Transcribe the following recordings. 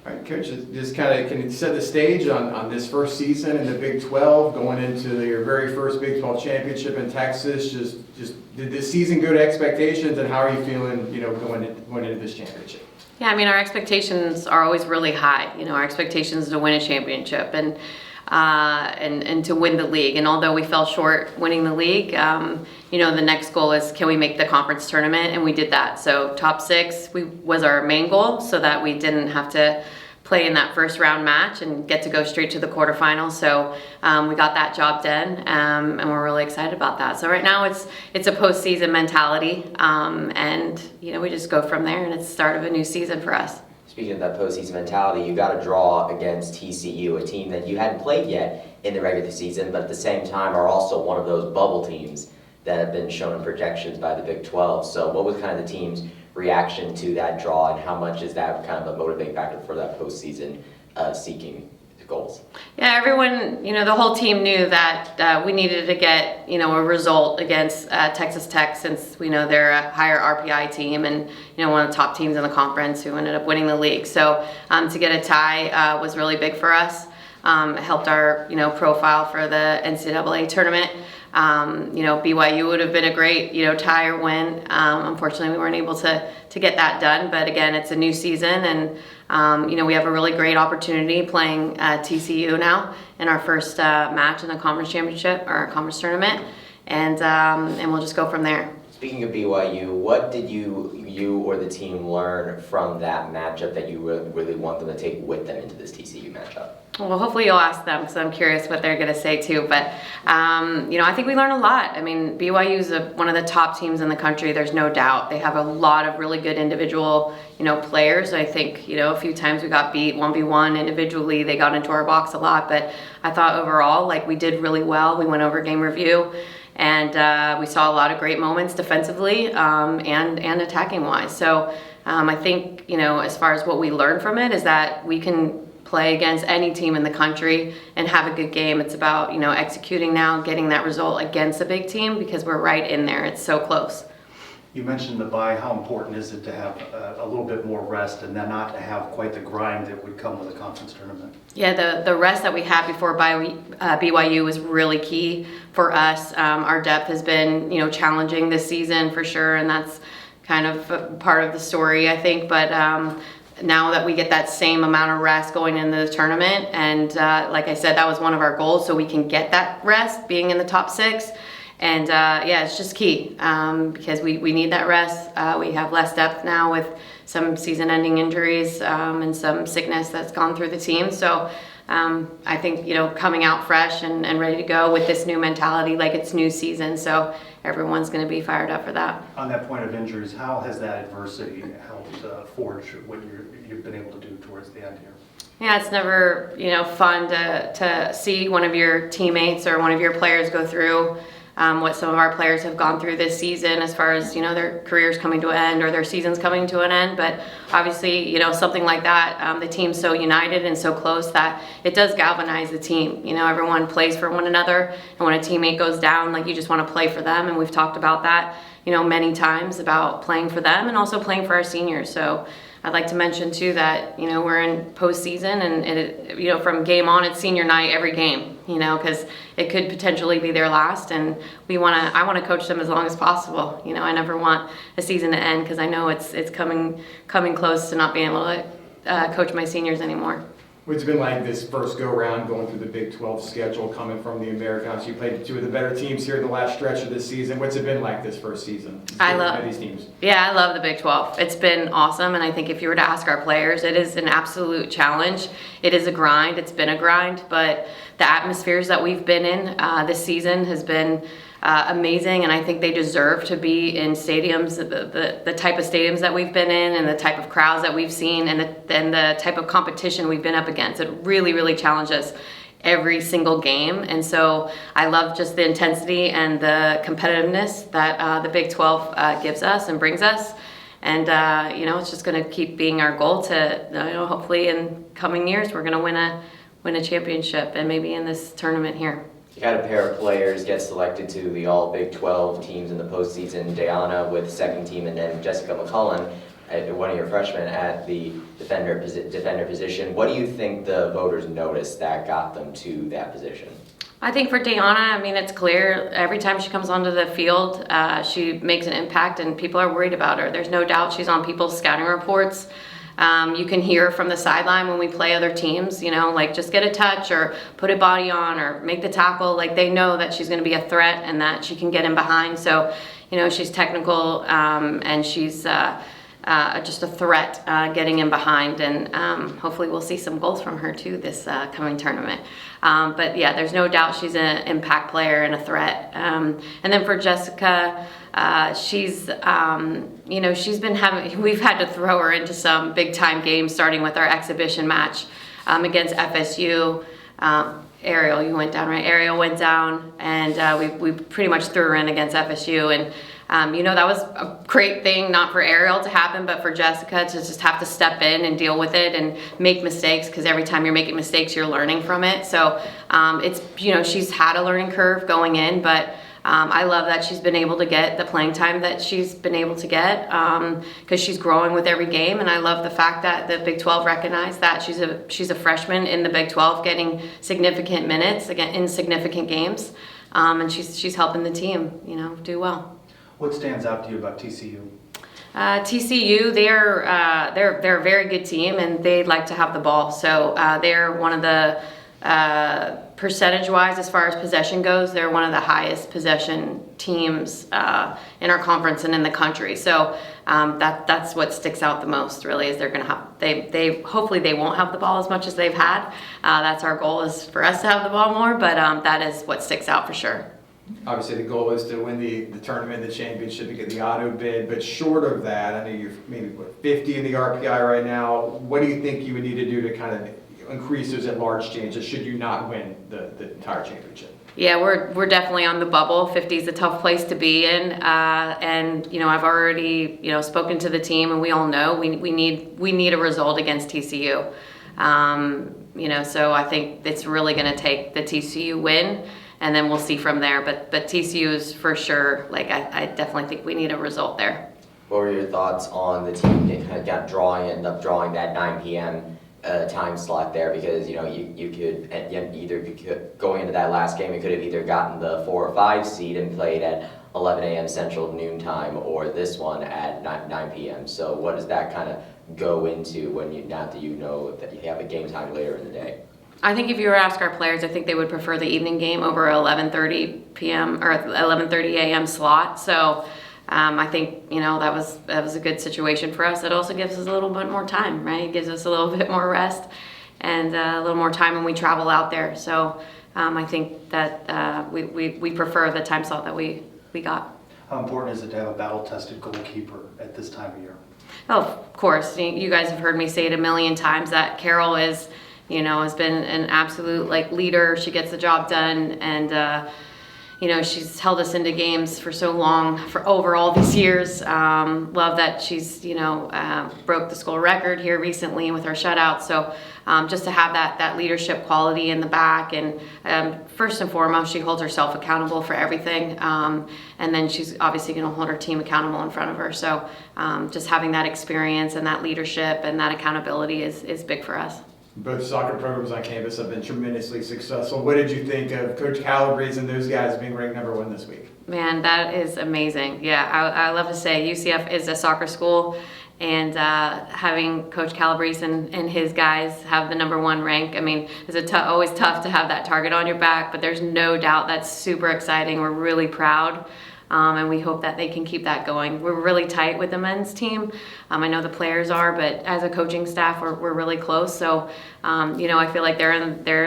All right, Coach, just kind of can you set the stage on this first season in the Big 12, going into your very first Big 12 championship in Texas? Just did this season go to expectations, and how are you feeling, going into this championship? Yeah, I mean, our expectations are always really high. Our expectations is to win a championship and to win the league. And although we fell short winning the league, the next goal is, can we make the conference tournament? And we did that. So top 6 was our main goal, so that we didn't have to play in that first round match and get to go straight to the quarterfinals. So we got that job done, and we're really excited about that. So right now it's a postseason mentality, and we just go from there, and it's the start of a new season for us. Speaking of that postseason mentality, you got a draw against TCU, a team that you hadn't played yet in the regular season, but at the same time are also one of those bubble teams that have been shown in projections by the Big 12. So what was kind of the team's reaction to that draw, and how much is that kind of a motivating factor for that postseason seeking goals? Yeah, everyone, the whole team knew that we needed to get, a result against Texas Tech, since we know they're a higher RPI team and, one of the top teams in the conference who ended up winning the league. So to get a tie was really big for us. It helped our, profile for the NCAA Tournament. BYU would have been a great, tie or win. Unfortunately, we weren't able to get that done. But again, it's a new season, and we have a really great opportunity playing TCU now in our first match in the conference championship or conference tournament, and we'll just go from there. Speaking of BYU, what did you or the team learn from that matchup that you really want them to take with them into this TCU matchup? Well, hopefully you'll ask them, because I'm curious what they're going to say too. But, I think we learned a lot. I mean, BYU is one of the top teams in the country. There's no doubt. They have a lot of really good individual, players. I think, a few times we got beat 1v1 individually. They got into our box a lot. But I thought overall, we did really well. We went over game review. And we saw a lot of great moments defensively and attacking wise. So I think, as far as what we learned from it is that we can play against any team in the country and have a good game. It's about, executing now, getting that result against a big team, because we're right in there. It's so close. You mentioned the bye. How important is it to have a little bit more rest and then not to have quite the grind that would come with a conference tournament? Yeah, the rest that we had before BYU was really key for us. Our depth has been, challenging this season for sure, and that's kind of part of the story, I think. But now that we get that same amount of rest going into the tournament, and like I said, that was one of our goals, so we can get that rest being in the top 6. And it's just key, because we need that rest. We have less depth now with some season-ending injuries and some sickness that's gone through the team. So I think, coming out fresh and ready to go with this new mentality, like it's new season. So everyone's going to be fired up for that. On that point of injuries, how has that adversity helped forge what you've been able to do towards the end here? Yeah, it's never, fun to see one of your teammates or one of your players go through what some of our players have gone through this season, as far as, their careers coming to an end or their seasons coming to an end. But obviously, something like that, the team's so united and so close that it does galvanize the team. Everyone plays for one another, and when a teammate goes down, you just want to play for them. And we've talked about that, many times, about playing for them and also playing for our seniors. So I'd like to mention too that, we're in postseason, and it, from game on, it's senior night every game, because it could potentially be their last, and I want to coach them as long as possible. I never want a season to end, because I know it's coming close to not being able to coach my seniors anymore. What's it been like this first go-round, going through the Big 12 schedule, coming from the Americans? You played 2 of the better teams here in the last stretch of this season. What's it been like this first season? I love these teams. Yeah, I love the Big 12. It's been awesome, and I think if you were to ask our players, it is an absolute challenge. It is a grind. It's been a grind, but the atmospheres that we've been in this season has been amazing, and I think they deserve to be in stadiums, the type of stadiums that we've been in, and the type of crowds that we've seen, and the type of competition we've been up against. It really, really challenged us every single game, and so I love just the intensity and the competitiveness that the Big 12 gives us and brings us. And it's just going to keep being our goal to, hopefully in coming years we're going to win a championship, and maybe in this tournament here. You had a pair of players get selected to the all Big 12 teams in the postseason, Diana with second team, and then Jessica McCullen one of your freshmen at the defender position. What do you think the voters noticed that got them to that position? I think for Deanna, I mean, it's clear every time she comes onto the field, she makes an impact and people are worried about her. There's no doubt she's on people's scouting reports. You can hear from the sideline when we play other teams, like just get a touch or put a body on or make the tackle. Like they know that she's going to be a threat and that she can get in behind. So, she's technical and she's just a threat getting in behind. And hopefully we'll see some goals from her too this coming tournament. But yeah, there's no doubt she's an impact player and a threat. And then for Jessica, she's been we've had to throw her into some big time games, starting with our exhibition match against FSU. Ariel, you went down, right? Ariel went down, and we pretty much threw her in against FSU. And that was a great thing, not for Ariel to happen, but for Jessica to just have to step in and deal with it and make mistakes, because every time you're making mistakes, you're learning from it. So it's, she's had a learning curve going in, but I love that she's been able to get the playing time that she's been able to get because she's growing with every game. And I love the fact that the Big 12 recognized that she's a freshman in the Big 12 getting significant minutes again in significant games. And she's helping the team, do well. What stands out to you about TCU? TCU, they're a very good team, and they like to have the ball. So they're one of the percentage-wise, as far as possession goes, they're one of the highest possession teams in our conference and in the country. So that's what sticks out the most, really, is they're going to have. They hopefully they won't have the ball as much as they've had. That's our goal, is for us to have the ball more. But that is what sticks out for sure. Obviously, the goal is to win the tournament, the championship, to get the auto bid. But short of that, I know you're maybe 50 in the RPI right now. What do you think you would need to do to kind of increase those at-large chances should you not win the entire championship? Yeah, we're definitely on the bubble. 50 is a tough place to be in, and I've already spoken to the team, and we all know we need a result against TCU. So I think it's really going to take the TCU win, and then we'll see from there. But TCU is for sure. Like I definitely think we need a result there. What were your thoughts on the team that kind of ended up drawing that 9 p.m. Time slot there? Because you could going into that last game, you could have either gotten the 4 or 5 seed and played at 11 a.m. Central noon time, or this one at 9 p.m. So what does that kind of go into when now that you know that you have a game time later in the day? I think if you were to ask our players, I think they would prefer the evening game over 11:30 p.m. or 11:30 a.m. slot. So I think that was a good situation for us. It also gives us a little bit more time, right? It gives us a little bit more rest and a little more time when we travel out there. So I think that we prefer the time slot that we got. How important is it to have a battle-tested goalkeeper at this time of year? Oh, of course. You guys have heard me say it a million times that Carol is, has been an absolute leader. She gets the job done, and she's held us into games for so long, for over all these years. Love that she's, broke the school record here recently with her shutout. So just to have that leadership quality in the back. And first and foremost, she holds herself accountable for everything. And then she's obviously going to hold her team accountable in front of her. So just having that experience and that leadership and that accountability is big for us. Both soccer programs on campus have been tremendously successful. What did you think of Coach Calabrese and those guys being ranked number 1 this week? Man, that is amazing. Yeah, I love to say UCF is a soccer school, and having Coach Calabrese and his guys have the number 1 rank, I mean, it's always tough to have that target on your back, but there's no doubt that's super exciting. We're really proud. And we hope that they can keep that going. We're really tight with the men's team. I know the players are, but as a coaching staff, we're really close. So, I feel like they're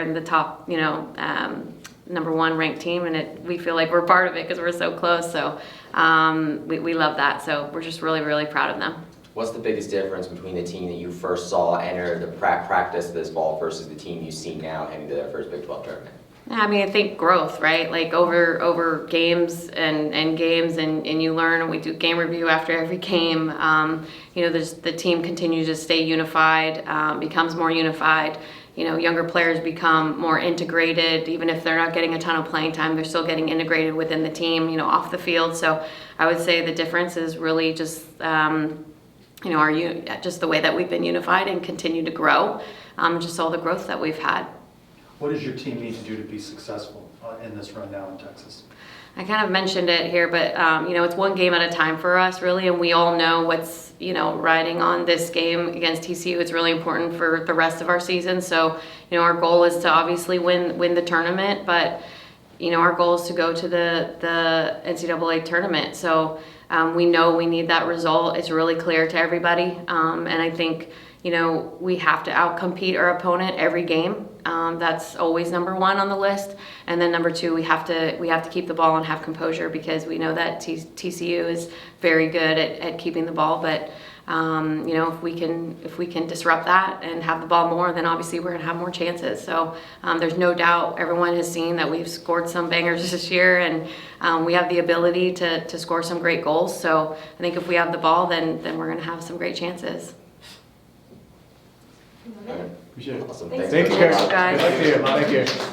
in the top, number 1 ranked team, and we feel like we're part of it because we're so close. So, we love that. So we're just really, really proud of them. What's the biggest difference between the team that you first saw enter the practice this fall versus the team you see now heading to their first Big 12 tournament? I mean, I think growth, right? Like over games and games, and you learn. And we do game review after every game. The team continues to stay unified, becomes more unified. Younger players become more integrated. Even if they're not getting a ton of playing time, they're still getting integrated within the team, off the field. So I would say the difference is really just just the way that we've been unified and continue to grow, just all the growth that we've had. What does your team need to do to be successful in this run now in Texas? I kind of mentioned it here, but it's one game at a time for us, really, and we all know what's riding on this game against TCU. It's really important for the rest of our season. So, our goal is to obviously win the tournament, but our goal is to go to the NCAA tournament. So we know we need that result. It's really clear to everybody, and I think we have to outcompete our opponent every game. That's always number one on the list. And then number two, we have to keep the ball and have composure, because we know that TCU is very good at keeping the ball. But if we can disrupt that and have the ball more, then obviously we're gonna have more chances. So there's no doubt, everyone has seen that we've scored some bangers this year, and we have the ability to score some great goals. So I think if we have the ball, then we're gonna have some great chances. Appreciate it. Awesome. Thanks. Thank you, Thanks, guys. guys. Good luck to you. Thank you.